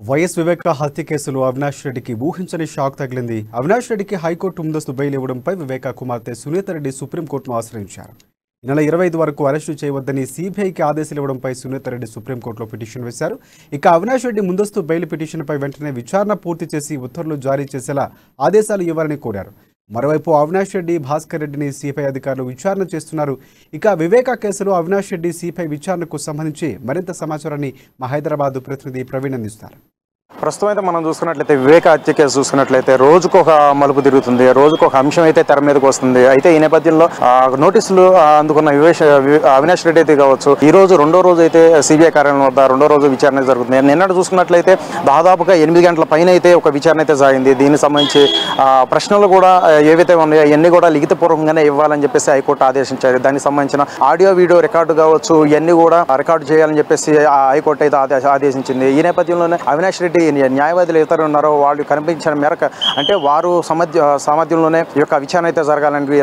YS వివేక హత్య కేసులో అవినాష్ రెడ్డికి ఊహించని షాక్ తగిలింది. అవినాష్ రెడ్డికి హైకోర్టు ముందస్తు బెయిల్ ఇవ్వడంపై వివేక కుమార్తె సునీత రెడ్డి సుప్రీంకోర్టును ఆశ్రయించారు. ఈ నెల 25 వరకు అరెస్టు చేయవద్దని సిబిఐకి ఆదేశాలు ఇవ్వడంపై సునీత రెడ్డి సుప్రీంకోర్టులో పిటిషన్ వేశారు. ఇక అవినాష్ రెడ్డి ముందస్తు బెయిల్ పిటిషన్పై వెంటనే విచారణ పూర్తి చేసి ఉత్తర్వులు జారీ చేసేలా ఆదేశాలు ఇవ్వాలని కోరారు. మరోవైపు అవినాష్ రెడ్డి, భాస్కర్ రెడ్డిని సిపిఐ అధికారులు విచారణ చేస్తున్నారు. ఇక వివేక కేసులో అవినాష్ రెడ్డి సిపిఐ విచారణకు సంబంధించి మరింత సమాచారాన్ని మా హైదరాబాద్ ప్రతినిధి ప్రవీణ్ అందిస్తారు. ప్రస్తుతం అయితే మనం చూసుకున్నట్లయితే వివేక హత్య కేసు చూసుకున్నట్లయితే రోజుకొక మలుపు తిరుగుతుంది, రోజుకొక అంశం అయితే తెర మీదకి వస్తుంది. అయితే ఈ నేపథ్యంలో నోటీసులు అందుకున్న అవినాష్ రెడ్డి అయితే కావచ్చు, ఈ రోజు రెండో రోజు అయితే సిబిఐ కార్యాలయం వద్ద రెండో రోజు విచారణ జరుగుతుంది. నిన్నటి చూసుకున్నట్లయితే దాదాపుగా 8 గంటల పైన అయితే ఒక విచారణ అయితే సాగింది. దీనికి సంబంధించి ప్రశ్నలు కూడా ఏవైతే ఉన్నాయో ఇవన్నీ కూడా లిఖితపూర్వకంగానే ఇవ్వాలని చెప్పేసి హైకోర్టు ఆదేశించారు. దానికి సంబంధించిన ఆడియో వీడియో రికార్డు కావచ్చు, ఇవన్నీ కూడా రికార్డు చేయాలని చెప్పేసి హైకోర్టు అయితే ఆదేశించింది. ఈ నేపథ్యంలోనే అవినాష్ రెడ్డి న్యాయవాదులు ఇతరులు ఉన్నారో వాళ్ళు కనిపించిన మేరకు అంటే వారు సామర్థ్యంలోనే ఈ యొక్క విచారణ అయితే జరగాలని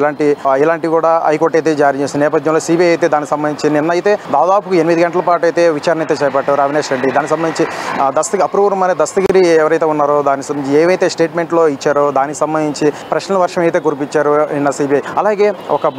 ఇలాంటి కూడా హైకోర్టు అయితే జారీ చేసిన నేపథ్యంలో సిబిఐ అయితే దానికి సంబంధించి నిన్న అయితే దాదాపు 8 గంటల పాటు అయితే విచారణ అయితే చేపట్టారు అవినాష్ రెడ్డి. దానికి సంబంధించి అప్రూవర్ అనే దస్తగిరి ఎవరైతే ఉన్నారో దానికి సంబంధించి ఏవైతే స్టేట్మెంట్లో ఇచ్చారో దానికి సంబంధించి ప్రశ్నల వర్షం అయితే కురిపించారు నిన్న సిబిఐ. అలాగే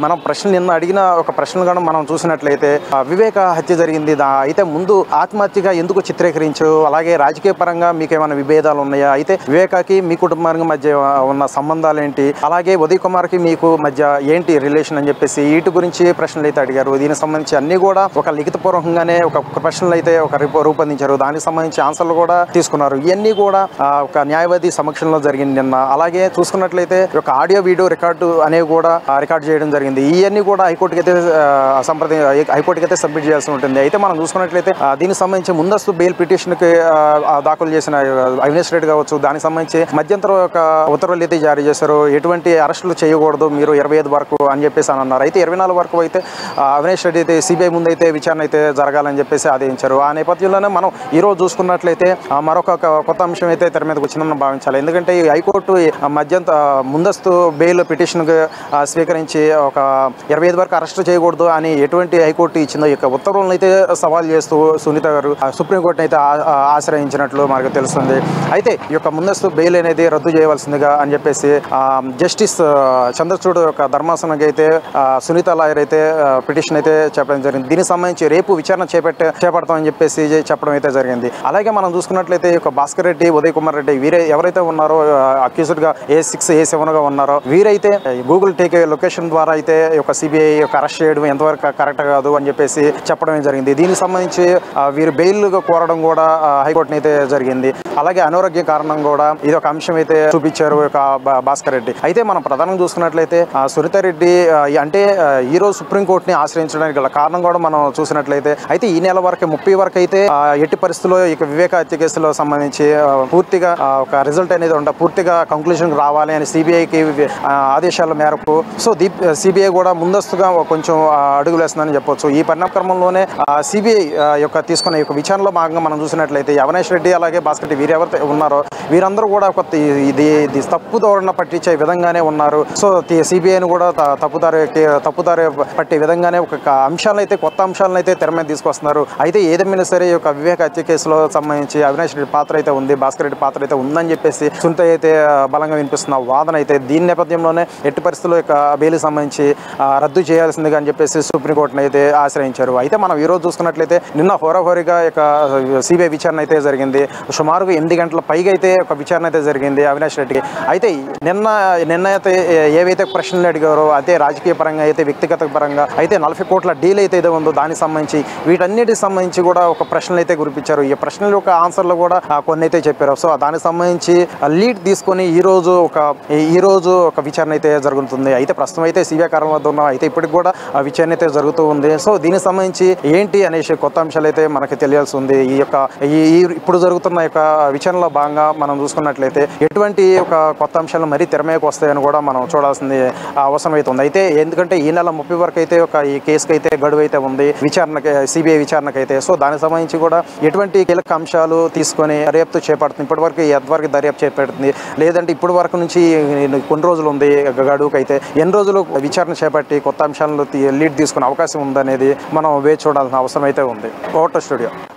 మనం ప్రశ్నలు నిన్న అడిగిన ఒక ప్రశ్నలు కూడా మనం చూసినట్లయితే వివేక హత్య జరిగింది, అయితే ముందు ఆత్మహత్యగా ఎందుకు చిత్రీకరించు, అలాగే రాజకీయ పరంగా మీకు ఏమైనా విభేదాలు ఉన్నాయా, అయితే వివేకాకి మీ కుటుంబానికి మధ్య ఉన్న సంబంధాలు ఏంటి, అలాగే ఉదయ్ కుమార్కి మీకు మధ్య ఏంటి రిలేషన్ అని చెప్పేసి వీటి గురించి ప్రశ్నలు అయితే అడిగారు. దీనికి సంబంధించి అన్ని కూడా ఒక లిఖితపూర్వకంగానే ఒక ప్రశ్నలు అయితే రూపొందించారు. దానికి సంబంధించి ఆన్సర్లు కూడా తీసుకున్నారు. ఇవన్నీ కూడా ఒక న్యాయవాది సమక్షంలో జరిగింది నిన్న. అలాగే చూసుకున్నట్లయితే ఒక ఆడియో వీడియో రికార్డు అనేవి కూడా రికార్డు చేయడం జరిగింది. ఇవన్నీ కూడా హైకోర్టుకి అయితే సబ్మిట్ చేయాల్సి ఉంటుంది. అయితే మనం చూసుకున్నట్లయితే దీనికి సంబంధించి ముందస్తు బెయిల్ పిటిషన్కి దాఖలు చేసిన అవినాష్ రెడ్డి కావచ్చు, దానికి సంబంధించి మధ్యంతరం ఒక ఉత్తర్వులు అయితే జారీ చేశారు. ఎటువంటి అరెస్టులు చేయకూడదు మీరు 25 వరకు అని చెప్పేసి అని అన్నారు. అయితే 24 వరకు అయితే అవినాష్ రెడ్డి అయితే సిబిఐ ముందు అయితే విచారణ అయితే జరగాలని చెప్పేసి ఆదేశించారు. ఆ నేపథ్యంలోనే మనం ఈ రోజు చూసుకున్నట్లయితే మరొక కొత్త అంశం అయితే తెర మీదకి వచ్చిందని భావించాలి. ఎందుకంటే ఈ హైకోర్టు ముందస్తు బెయిల్ పిటిషన్ స్వీకరించి ఒక 25 వరకు అరెస్టు చేయకూడదు అని ఎటువంటి హైకోర్టు ఇచ్చిందో ఈ యొక్క ఉత్తర్వులను అయితే సవాల్ చేస్తూ సునీత గారు సుప్రీంకోర్టును అయితే ఆశ్రయించినట్లు మనకు తెలుస్తుంది. అయితే ఈ యొక్క ముందస్తు బెయిల్ అనేది రద్దు చేయవలసిందిగా అని చెప్పేసి జస్టిస్ చంద్రచూడ్ యొక్క ధర్మాసనకి అయితే సునీత లాయర్ అయితే పిటిషన్ అయితే చెప్పడం జరిగింది. దీనికి సంబంధించి రేపు విచారణ చేపడతామని చెప్పేసి చెప్పడం అయితే జరిగింది. అలాగే మనం చూసుకున్నట్లయితే ఈ యొక్క భాస్కర్ రెడ్డి, ఉదయ్ కుమార్ రెడ్డి వీరే ఎవరైతే ఉన్నారో అక్యూజ్డ్ గా A6 A7 గా ఉన్నారో వీరైతే గూగుల్ టేక్ లొకేషన్ ద్వారా అయితే ఈ యొక్క సిబిఐ యొక్క అరెస్ట్ చేయడం ఎంతవరకు కరెక్ట్ కాదు అని చెప్పేసి చెప్పడం జరిగింది. దీనికి సంబంధించి వీరు బెయిల్ కోరడం కూడా హైకోర్టుని అయితే జరిగింది. అలాగే అనారోగ్య కారణం కూడా ఇది ఒక అంశం అయితే చూపించారు భాస్కర్ రెడ్డి. అయితే మనం ప్రధానంగా చూసుకున్నట్లయితే సునీత రెడ్డి అంటే ఈ రోజు సుప్రీంకోర్టుని ఆశ్రయించడానికి గల కారణం కూడా మనం చూసినట్లయితే అయితే ఈ నెల వరకు 30 వరకు అయితే ఎట్టి పరిస్థితుల్లో ఇక వివేక హత్య కేసులో సంబంధించి పూర్తిగా ఒక రిజల్ట్ అనేది పూర్తిగా కంక్లూజన్ రావాలి అని సిబిఐకి ఆదేశాల మేరకు సిబిఐ కూడా ముందస్తుగా కొంచెం అడుగులు వేస్తుందని చెప్పొచ్చు. ఈ పరిణామక్రమంలోనే సిబిఐ యొక్క తీసుకున్న యొక్క విచారణలో భాగంగా మనం చూసినట్లయితే అవినాష్ రెడ్డి అలాగే భాస్కర్ రెడ్డి వీరు ఎవరైతే ఉన్నారో వీరందరూ కూడా ఇది తప్పుదారుణ పట్టించే విధంగానే ఉన్నారు. సో సిబిఐని కూడా తప్పుదారి పట్టే విధంగానే ఒక అంశాలను అయితే కొత్త అంశాలను అయితే తెర మీద తీసుకొస్తున్నారు. అయితే ఏదేమైనా సరే ఈ యొక్క వివేక హత్య కేసులో సంబంధించి అవినాష్ రెడ్డి పాత్ర అయితే ఉంది, భాస్కర్ రెడ్డి పాత్ర అయితే ఉందని చెప్పేసి సునీత అయితే బలంగా వినిపిస్తున్న వాదన అయితే దీని నేపథ్యంలోనే ఎట్టి పరిస్థితుల్లో యొక్క బెయిల్కి సంబంధించి రద్దు చేయాల్సిందిగా అని చెప్పేసి సుప్రీంకోర్టును అయితే ఆశ్రయించారు. అయితే మనం ఈ రోజు చూసుకున్నట్లయితే నిన్న హోరాహోరీగా యొక్క సిబిఐ విచారణ అయితే జరిగింది. సుమారుగా 8 గంటల పైగా అయితే ఒక విచారణ అయితే జరిగింది అవినాష్ రెడ్డికి. అయితే నిన్న అయితే ఏవైతే ప్రశ్నలు అడిగారో అయితే రాజకీయ పరంగా అయితే వ్యక్తిగత పరంగా అయితే 40 కోట్ల డీల్ అయితే ఉందో దానికి సంబంధించి వీటన్నిటికి సంబంధించి కూడా ఒక ప్రశ్నలు అయితే గురిపించారు. ఈ ప్రశ్నల యొక్క ఆన్సర్లు కూడా కొన్ని అయితే చెప్పారు. సో దానికి సంబంధించి లీడ్ తీసుకొని ఈ రోజు ఒక విచారణ అయితే జరుగుతుంది. అయితే ప్రస్తుతం అయితే సిబిఐ కార్యాలయం వద్ద ఉన్నాం. అయితే ఇప్పటికి కూడా విచారణ అయితే జరుగుతూ ఉంది. సో దీనికి సంబంధించి ఏంటి అనేసి కొత్త అంశాలు అయితే మనకి తెలియాల్సి ఉంది. ఇప్పుడు జరుగుతున్న యొక్క విచారణలో భాగంగా మనం చూసుకున్నట్లయితే ఎటువంటి ఒక కొత్త అంశాలు మరీ తెరమేకి వస్తాయని కూడా మనం చూడాల్సింది అవసరం అయితే ఉంది. అయితే ఎందుకంటే ఈ నెల 30 వరకు అయితే ఈ కేసుకి అయితే గడువు అయితే ఉంది విచారణకి, సిబిఐ విచారణకు అయితే. సో దానికి సంబంధించి కూడా ఎటువంటి కీలక అంశాలు తీసుకొని దర్యాప్తు చేపడుతుంది, ఇప్పటివరకు ఎంతవరకు దర్యాప్తు చేపడుతుంది, లేదంటే ఇప్పటి వరకు నుంచి కొన్ని రోజులు ఉంది గడువుకి అయితే ఎన్ని రోజులు విచారణ చేపట్టి కొత్త అంశాలను లీడ్ తీసుకునే అవకాశం ఉందనేది మనం వేచి చూడాల్సిన అవసరం అయితే ఉంది. Photo studio.